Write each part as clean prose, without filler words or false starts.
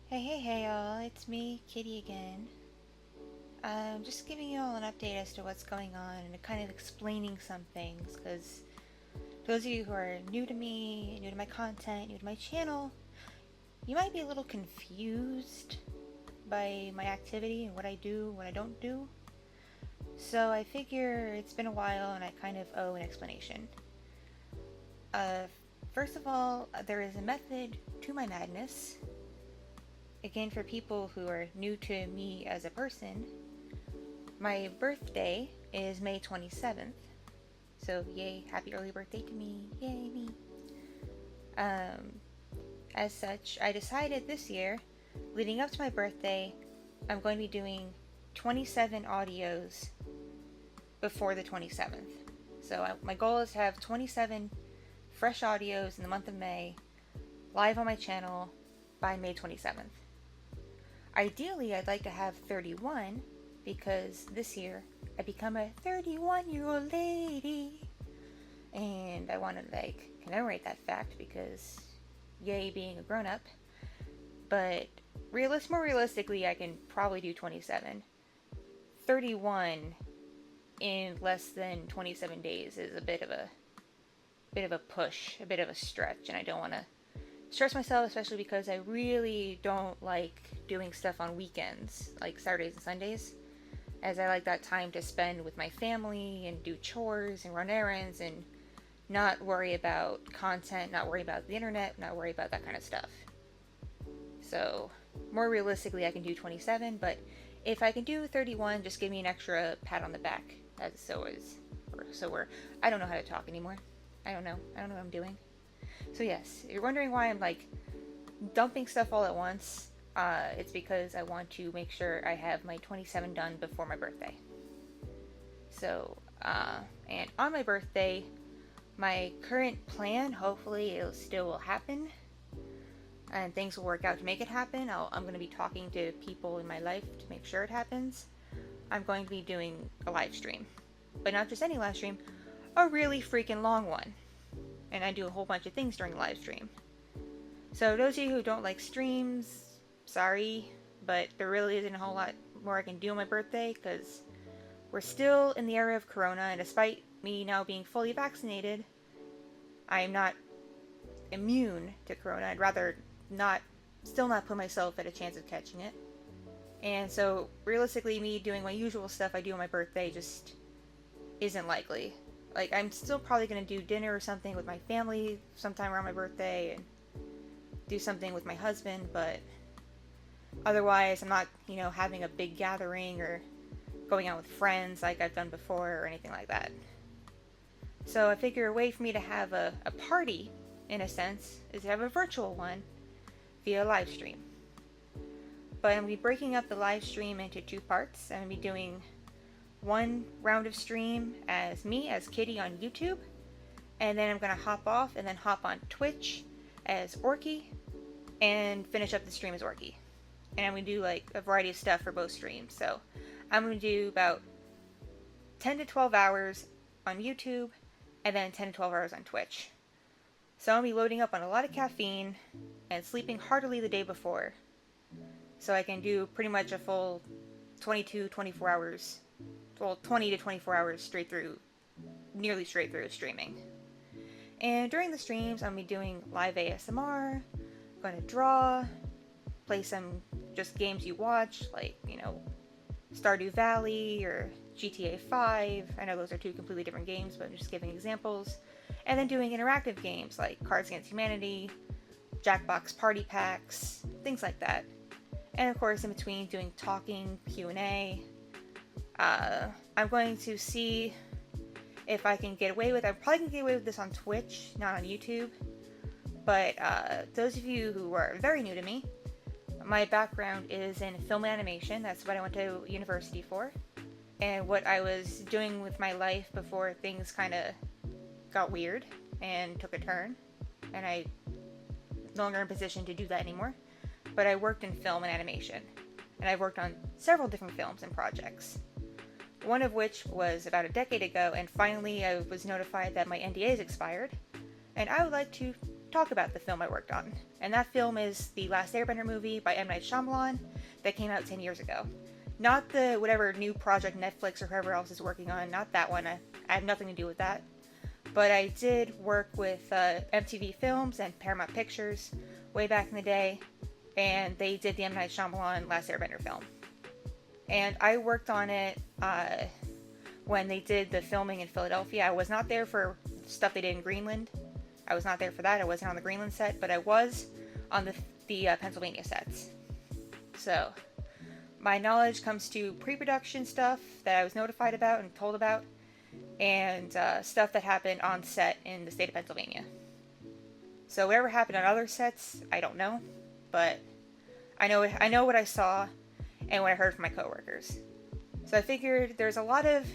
Hey y'all, it's me, Kitty again. Just giving you all an update as to what's going on and kind of explaining some things, because those of you who are new to me, new to my content, new to my channel, you might be a little confused by my activity and what I do, what I don't do. So I figure it's been a while and I kind of owe an explanation. Uh, First of all, there is a method to my madness. Again, for people who are new to me as a person, my birthday is May 27th. So, yay, happy early birthday to me. Yay, me. As such, I decided this year, leading up to my birthday, I'm going to be doing 27 audios before the 27th. So, my goal is to have 27 fresh audios in the month of May, live on my channel by May 27th. Ideally, I'd like to have 31, because this year I become a 31-year-old lady. And I want to, commemorate that fact, because yay, being a grown-up. But more realistically, I can probably do 27. 31 in less than 27 days is a bit of a push, a bit of a stretch, and I don't want to stress myself, especially because I really don't like doing stuff on weekends, like Saturdays and Sundays, as I like that time to spend with my family and do chores and run errands and not worry about content, not worry about the internet, not worry about that kind of stuff. So, more realistically, I can do 27, but if I can do 31, just give me an extra pat on the back, as I don't know how to talk anymore. I don't know what I'm doing. So yes, you're wondering why I'm dumping stuff all at once. It's because I want to make sure I have my 27 done before my birthday. So, and on my birthday, my current plan, hopefully it still will happen, and things will work out to make it happen. I'm going to be talking to people in my life to make sure it happens. I'm going to be doing a live stream, but not just any live stream, a really freaking long one. And I do a whole bunch of things during the live stream. So those of you who don't like streams, sorry, but there really isn't a whole lot more I can do on my birthday, because we're still in the era of Corona, and despite me now being fully vaccinated, I am not immune to Corona. I'd rather still not put myself at a chance of catching it. And so realistically, me doing my usual stuff I do on my birthday just isn't likely. I'm still probably going to do dinner or something with my family sometime around my birthday and do something with my husband, but otherwise I'm not, having a big gathering or going out with friends like I've done before or anything like that. So I figure a way for me to have a party, in a sense, is to have a virtual one via live stream. But I'm going to be breaking up the live stream into two parts. I'm going to be doing one round of stream as me, as Kitty on YouTube, and then I'm going to hop off and then hop on Twitch as Orky and finish up the stream as Orky. And I'm going to do a variety of stuff for both streams. So I'm going to do about 10 to 12 hours on YouTube and then 10 to 12 hours on Twitch. So I'm going to be loading up on a lot of caffeine and sleeping heartily the day before, so I can do pretty much a full 24 hours. Well, 20 to 24 hours nearly straight through streaming. And during the streams, I'm going to be doing live ASMR, I'm going to draw, play some just games you watch, Stardew Valley or GTA 5. I know those are two completely different games, but I'm just giving examples. And then doing interactive games like Cards Against Humanity, Jackbox Party Packs, things like that. And of course, in between, doing talking, Q&A. I'm going to see if I can get away with it. I'm probably going to get away with this on Twitch, not on YouTube. But those of you who are very new to me, my background is in film animation. That's what I went to university for. And what I was doing with my life before things kind of got weird and took a turn. And I'm no longer in a position to do that anymore. But I worked in film and animation. And I've worked on several different films and projects. One of which was about a decade ago, and finally I was notified that my NDA is expired, and I would like to talk about the film I worked on. And that film is the Last Airbender movie by M. Night Shyamalan that came out 10 years ago. Not the whatever new project Netflix or whoever else is working on, not that one. I have nothing to do with that. But I did work with MTV Films and Paramount Pictures way back in the day, and they did the M. Night Shyamalan Last Airbender film. And I worked on it when they did the filming in Philadelphia. I was not there for stuff they did in Greenland. I was not there for that. I wasn't on the Greenland set, but I was on the Pennsylvania sets. So my knowledge comes to pre-production stuff that I was notified about and told about, and stuff that happened on set in the state of Pennsylvania. So whatever happened on other sets, I don't know, but I know what I saw and what I heard from my coworkers. So I figured there's a lot of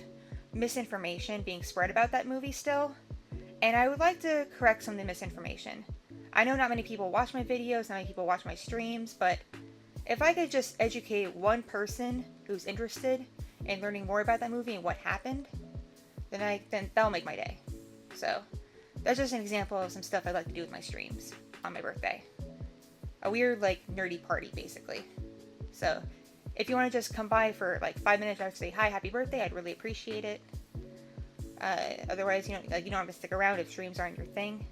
misinformation being spread about that movie still, and I would like to correct some of the misinformation. I know not many people watch my videos, not many people watch my streams, but if I could just educate one person who's interested in learning more about that movie and what happened, then that'll make my day. So that's just an example of some stuff I like to do with my streams on my birthday. A weird, nerdy party, basically. So if you want to just come by for 5 minutes to say hi, happy birthday, I'd really appreciate it. Otherwise, you don't have to stick around if streams aren't your thing.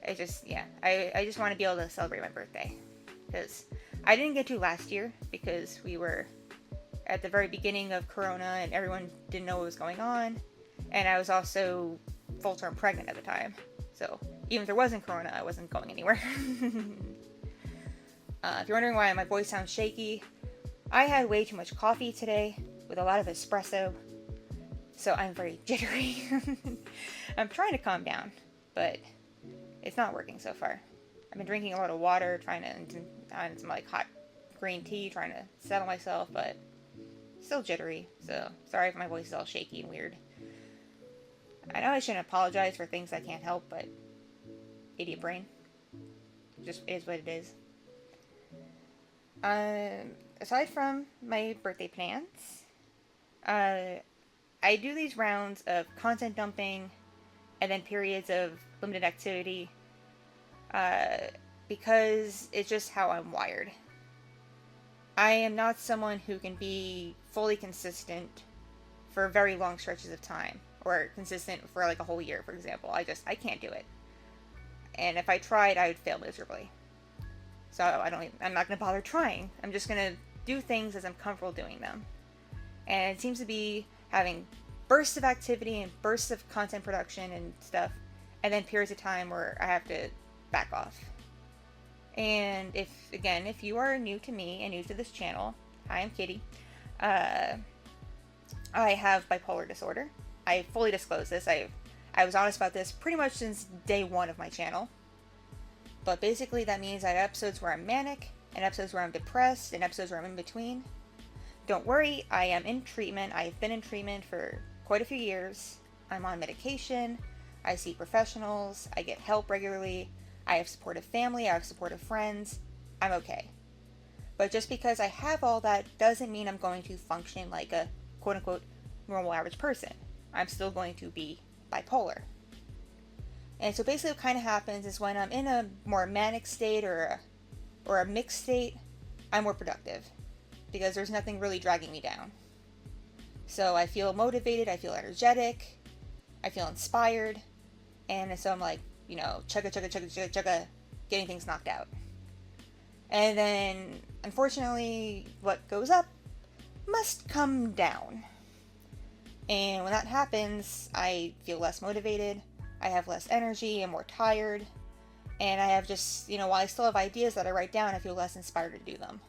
I just want to be able to celebrate my birthday, because I didn't get to last year because we were at the very beginning of Corona and everyone didn't know what was going on, and I was also full-term pregnant at the time. So even if there wasn't Corona, I wasn't going anywhere. If you're wondering why my voice sounds shaky, I had way too much coffee today with a lot of espresso, so I'm very jittery. I'm trying to calm down, but it's not working so far. I've been drinking a lot of water, and some hot green tea, trying to settle myself, but still jittery, so sorry if my voice is all shaky and weird. I know I shouldn't apologize for things I can't help, but idiot brain. Just is what it is. Aside from my birthday plans, I do these rounds of content dumping and then periods of limited activity because it's just how I'm wired. I am not someone who can be fully consistent for very long stretches of time, or consistent for a whole year, for example. I can't do it. And if I tried, I would fail miserably. So I'm not going to bother trying. I'm just going to do things as I'm comfortable doing them. And it seems to be having bursts of activity and bursts of content production and stuff, and then periods of time where I have to back off. And if you are new to me and new to this channel, hi, I'm Kitti. I have bipolar disorder. I fully disclose this. I was honest about this pretty much since day one of my channel. But basically that means I have episodes where I'm manic, and episodes where I'm depressed, and episodes where I'm in between. Don't worry, I am in treatment. I've been in treatment for quite a few years. I'm on medication. I see professionals. I get help regularly. I have supportive family. I have supportive friends. I'm okay. But just because I have all that doesn't mean I'm going to function like a quote-unquote normal average person. I'm still going to be bipolar. And so basically what kind of happens is when I'm in a more manic state or a mixed state, I'm more productive because there's nothing really dragging me down. So I feel motivated, I feel energetic, I feel inspired, and so I'm chugga, getting things knocked out. And then, unfortunately, what goes up must come down. And when that happens, I feel less motivated, I have less energy, I'm more tired, and I have just, while I still have ideas that I write down, I feel less inspired to do them.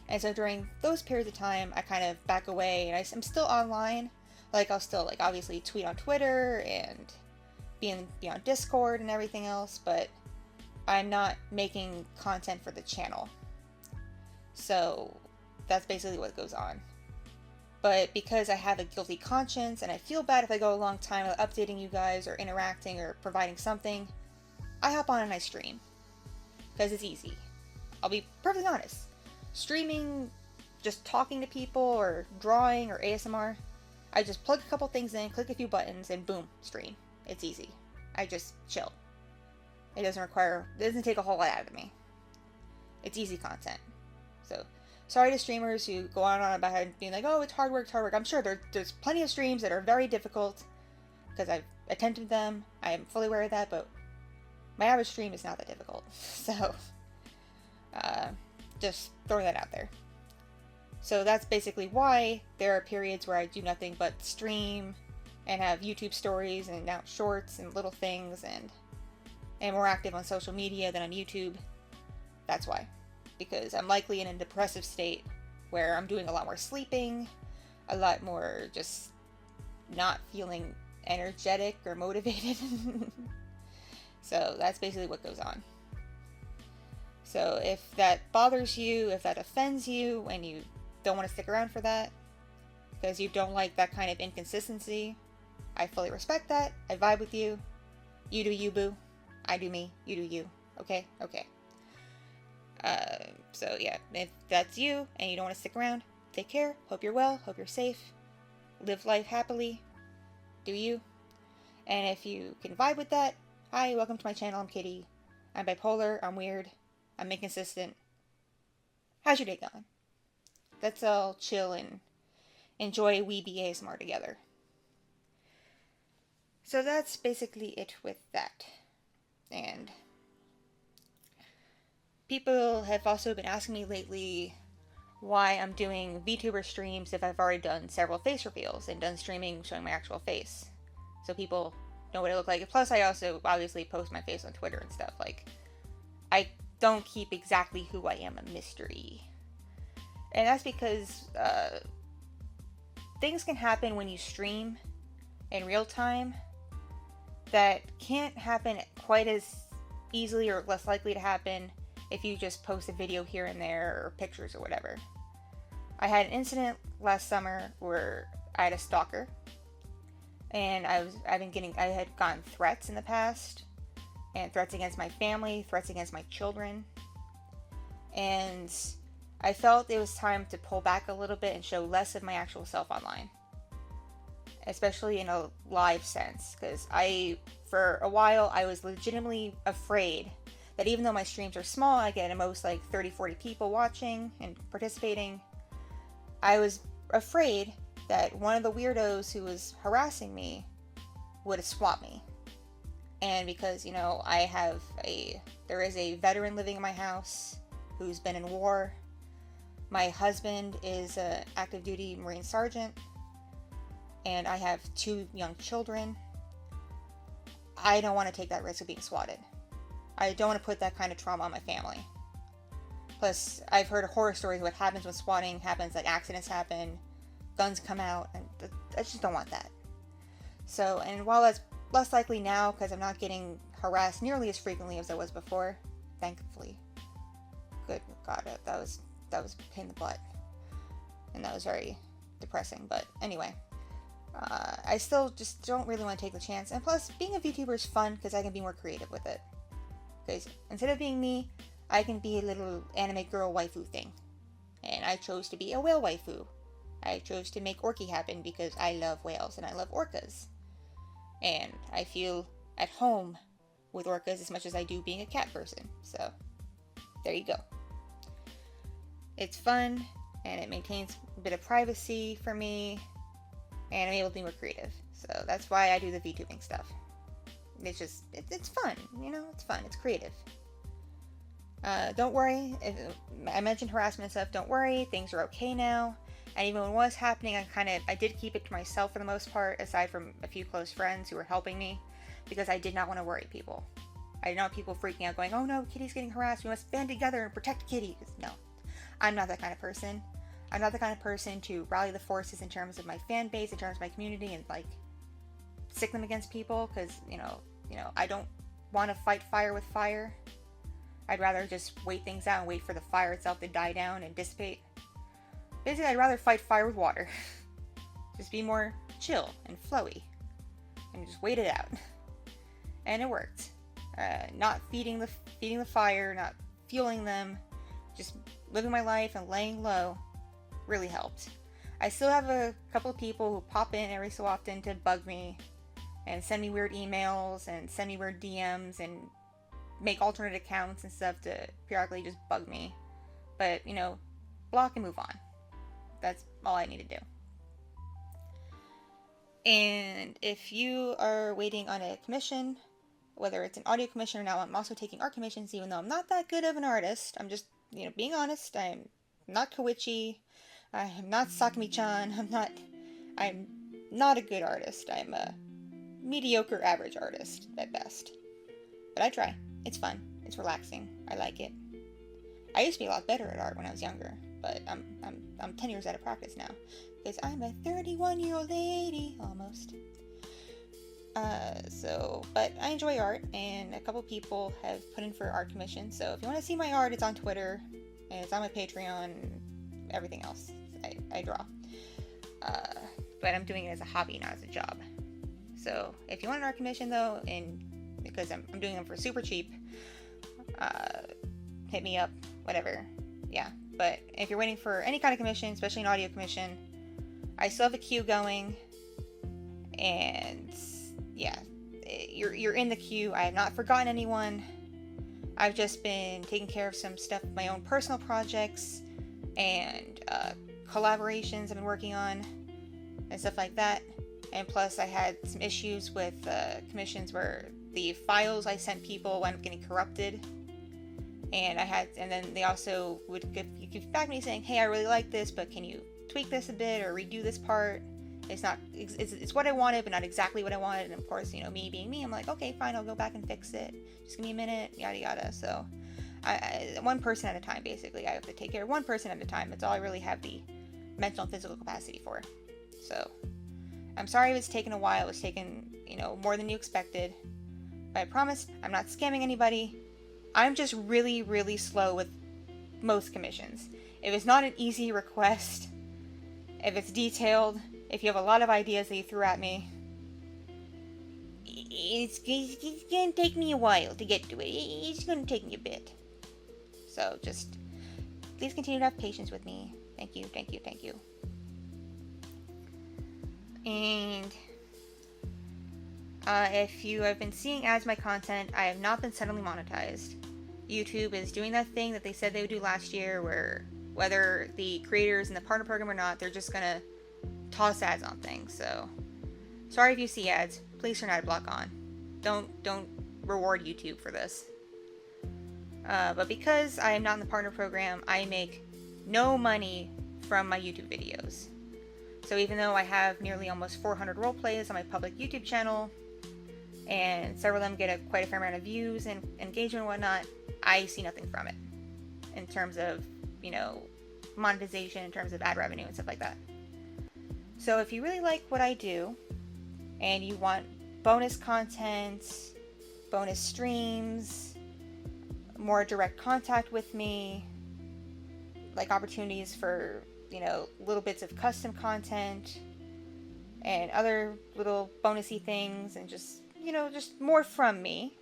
And so during those periods of time, I kind of back away, and I'm still online. I'll still, obviously tweet on Twitter and be on Discord and everything else, but I'm not making content for the channel. So that's basically what goes on. But because I have a guilty conscience and I feel bad if I go a long time without updating you guys or interacting or providing something, I hop on and I stream. Because it's easy. I'll be perfectly honest. Streaming, just talking to people or drawing or ASMR, I just plug a couple things in, click a few buttons, and boom, stream. It's easy. I just chill. It doesn't take a whole lot out of me. It's easy content. So, sorry to streamers who go on and on about it being like, oh, it's hard work, it's hard work. I'm sure there's plenty of streams that are very difficult because I've attempted them. I am fully aware of that, but my average stream is not that difficult. So, just throwing that out there. So that's basically why there are periods where I do nothing but stream and have YouTube stories and now shorts and little things and am more active on social media than on YouTube. That's why. Because I'm likely in a depressive state where I'm doing a lot more sleeping, a lot more just not feeling energetic or motivated. So that's basically what goes on. So if that bothers you, if that offends you, and you don't want to stick around for that, because you don't like that kind of inconsistency, I fully respect that. I vibe with you. You do you, boo. I do me. You do you. Okay? Okay. So yeah, if that's you, and you don't want to stick around, take care. Hope you're well. Hope you're safe. Live life happily. Do you. And if you can vibe with that, hi, welcome to my channel. I'm Kitti. I'm bipolar. I'm weird. I'm inconsistent. How's your day going? Let's all chill and enjoy weeby ASMR together. So that's basically it with that. And people have also been asking me lately why I'm doing VTuber streams if I've already done several face reveals and done streaming showing my actual face. So people know what I look like. Plus, I also obviously post my face on Twitter and stuff. Like, I don't keep exactly who I am a mystery. And that's because things can happen when you stream in real time that can't happen quite as easily or less likely to happen if you just post a video here and there or pictures or whatever. I had an incident last summer where I had a stalker, and I had gotten threats in the past, and threats against my family, threats against my children, and I felt it was time to pull back a little bit and show less of my actual self online, especially in a live sense, because for a while, I was legitimately afraid that even though my streams are small, I get at most like 30-40 people watching and participating, I was afraid that one of the weirdos who was harassing me would have swapped me. And because, you know, there is a veteran living in my house who's been in war. My husband is an active duty Marine Sergeant, and I have 2 young children. I don't want to take that risk of being swatted. I don't want to put that kind of trauma on my family. Plus, I've heard horror stories of what happens when swatting happens, like accidents happen, guns come out, and I just don't want that. So, and while that's less likely now, because I'm not getting harassed nearly as frequently as I was before, thankfully. Good God, that was a pain in the butt. And that was very depressing, but anyway. I still just don't really want to take the chance. And plus, being a VTuber is fun because I can be more creative with it. Because instead of being me, I can be a little anime girl waifu thing. And I chose to be a whale waifu. I chose to make Orky happen because I love whales and I love orcas. And I feel at home with orcas as much as I do being a cat person. So, there you go. It's fun, and it maintains a bit of privacy for me, and I'm able to be more creative. So that's why I do the VTubing stuff. It's just, it's fun, you know, it's fun, it's creative. Don't worry, if I mentioned harassment and stuff, don't worry, things are okay now. And even when it was happening, I did keep it to myself for the most part, aside from a few close friends who were helping me, because I did not want to worry people. I didn't want people freaking out going, oh no, Kitty's getting harassed, we must band together and protect Kitty. No, I'm not that kind of person. I'm not the kind of person to rally the forces in terms of my fan base, in terms of my community, and like stick them against people, because you know, I don't want to fight fire with fire. I'd rather just wait things out and wait for the fire itself to die down and dissipate. Basically, I'd rather fight fire with water. Just be more chill and flowy, and just wait it out. And it worked. Not feeding the fire, not fueling them, just living my life and laying low really helped. I still have a couple of people who pop in every so often to bug me and send me weird emails and send me weird DMs and make alternate accounts and stuff to periodically just bug me. But, block and move on. That's all I need to do. And if you are waiting on a commission, whether it's an audio commission or not, I'm also taking art commissions, even though I'm not that good of an artist. I'm just, being honest. I'm not Koichi. I'm not Sakami-chan. I'm not a good artist. I'm a mediocre average artist at best. But I try. It's fun. It's relaxing. I like it. I used to be a lot better at art when I was younger, but I'm 10 years out of practice now, because I'm a 31-year-old lady, almost. But I enjoy art, and a couple people have put in for art commissions, so if you want to see my art, it's on Twitter, and it's on my Patreon, and everything else. I draw. But I'm doing it as a hobby, not as a job. So, if you want an art commission, though, and because I'm doing them for super cheap, hit me up, whatever. Yeah, but if you're waiting for any kind of commission, especially an audio commission, I still have a queue going, and yeah, you're in the queue. I have not forgotten anyone. I've just been taking care of some stuff, my own personal projects, and collaborations I've been working on, and stuff like that. And plus, I had some issues with commissions where the files I sent people wound up getting corrupted. And then they also would give feedback to me saying, hey, I really like this, but can you tweak this a bit or redo this part? It's what I wanted, but not exactly what I wanted. And of course, me being me, I'm like, okay, fine, I'll go back and fix it. Just give me a minute, yada yada. So, one person at a time, basically. I have to take care of one person at a time. That's all I really have the mental and physical capacity for. So, I'm sorry it's taken a while. It was taken, more than you expected. But I promise I'm not scamming anybody. I'm just really, really slow with most commissions. If it's not an easy request, if it's detailed, if you have a lot of ideas that you threw at me, it's going to take me a while to get to it. It's going to take me a bit. So just, please continue to have patience with me. Thank you, thank you, thank you. And if you have been seeing ads my content, I have not been suddenly monetized. YouTube is doing that thing that they said they would do last year, where whether the creators in the partner program or not, they're just gonna toss ads on things. So, sorry if you see ads. Please turn ad block on. Don't reward YouTube for this. But because I am not in the partner program, I make no money from my YouTube videos. So even though I have nearly almost 400 roleplays on my public YouTube channel, and several of them get quite a fair amount of views and engagement and whatnot, I see nothing from it in terms of, monetization, in terms of ad revenue and stuff like that. So if you really like what I do, and you want bonus content, bonus streams, more direct contact with me, like opportunities for, little bits of custom content, and other little bonusy things, and just more from me,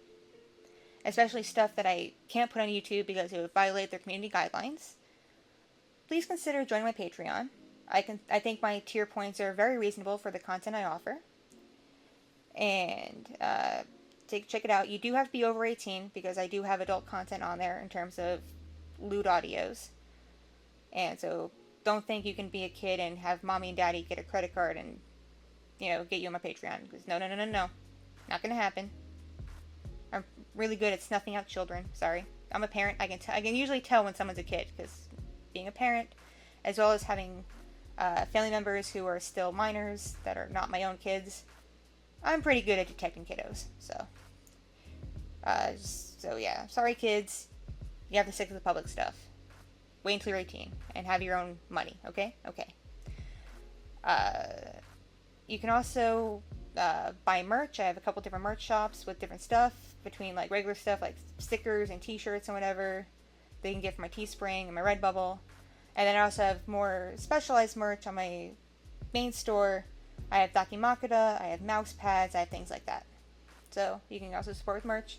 especially stuff that I can't put on YouTube because it would violate their community guidelines, please consider joining my Patreon. I think my tier points are very reasonable for the content I offer. And check it out. You do have to be over 18 because I do have adult content on there in terms of lewd audios. And so don't think you can be a kid and have mommy and daddy get a credit card and, get you on my Patreon. Because no. Not gonna happen. I'm really good at snuffing out children. Sorry. I'm a parent. I can usually tell when someone's a kid, because being a parent, as well as having family members who are still minors that are not my own kids, I'm pretty good at detecting kiddos. So yeah. Sorry, kids. You have to stick to the public stuff. Wait until you're 18 and have your own money. Okay. You can also buy merch. I have a couple different merch shops with different stuff, between like regular stuff like stickers and t-shirts and whatever they can get from my Teespring and my Redbubble. And then I also have more specialized merch on my main store. I have Dakimakura, I have mouse pads, I have things like that. So you can also support with merch.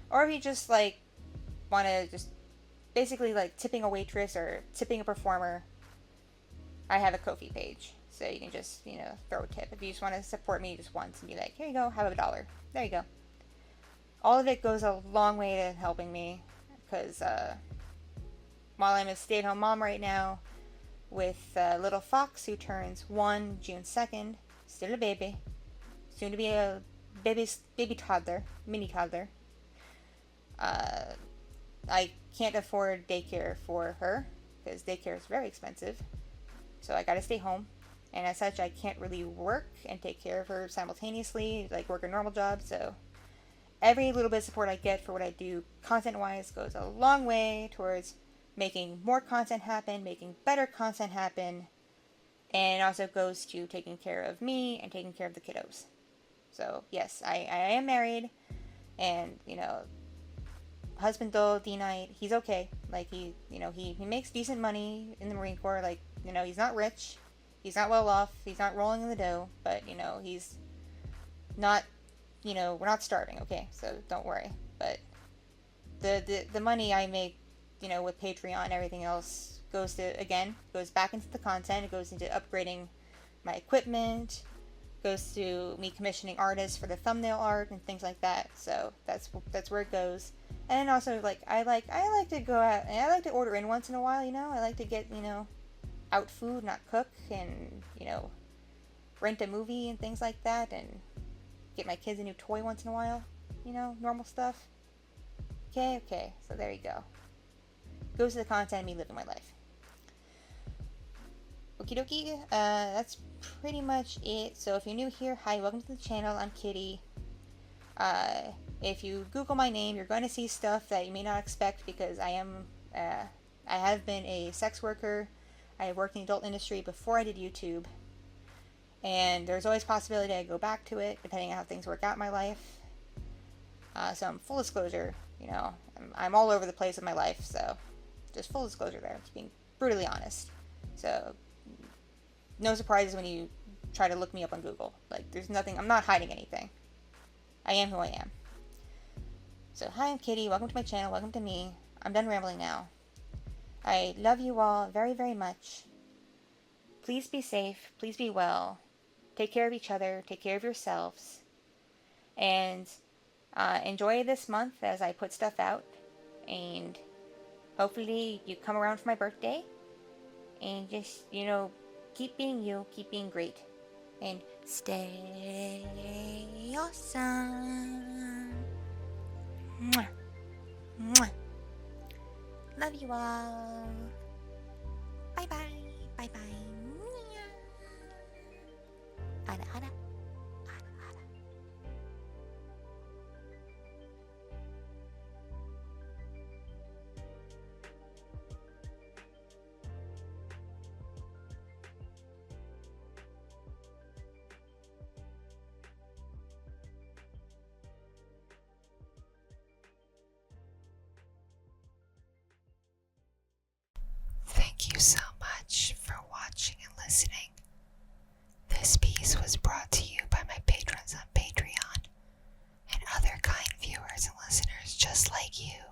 Or if you just want to just basically tipping a waitress or tipping a performer, I have a Ko-fi page. So you can just, throw a tip. If you just want to support me just once and be like, here you go, have $1. There you go. all of it goes a long way to helping me, because while I'm a stay-at-home mom right now with little Fox, who turns 1 June 2nd, still a baby, soon to be a baby toddler, mini toddler. I can't afford daycare for her because daycare is very expensive, so I gotta stay home, and as such I can't really work and take care of her simultaneously, like work a normal job. So every little bit of support I get for what I do content wise goes a long way towards making more content happen, making better content happen, and it also goes to taking care of me and taking care of the kiddos. So yes, I am married, and husband though D-Night, he's okay. Like he makes decent money in the Marine Corps. Like, he's not rich, he's not well off, he's not rolling in the dough, but he's not, we're not starving, okay? So don't worry. But the money I make, with Patreon and everything else goes back into the content. It goes into upgrading my equipment, goes to me commissioning artists for the thumbnail art and things like that. So that's where it goes. And also, I like to go out and I like to order in once in a while. I like to get out food, not cook, and rent a movie and things like that, and get my kids a new toy once in a while. Normal stuff. Okay. So there you go. Goes to the content of me living my life. Okie dokie. That's pretty much it. So if you're new here, hi, welcome to the channel. I'm Kitti. If you Google my name, you're going to see stuff that you may not expect, because I have been a sex worker. I worked in the adult industry before I did YouTube, and there's always a possibility I go back to it depending on how things work out in my life. So I'm full disclosure, I'm all over the place in my life, so just full disclosure there, just being brutally honest. So no surprises when you try to look me up on Google. Like, there's nothing, I'm not hiding anything. I am who I am. So hi, I'm Kitti, welcome to my channel, welcome to me. I'm done rambling now. I love you all very, very much. Please be safe, please be well. Take care of each other, take care of yourselves. And enjoy this month as I put stuff out. And hopefully you come around for my birthday. And just, keep being you, keep being great. And stay awesome. Mwah. Mwah. Love you all. Bye bye. Bye bye. Ada ada. Ada ada. Thank you so much for watching and listening. This piece was brought to you by my patrons on Patreon and other kind viewers and listeners just like you.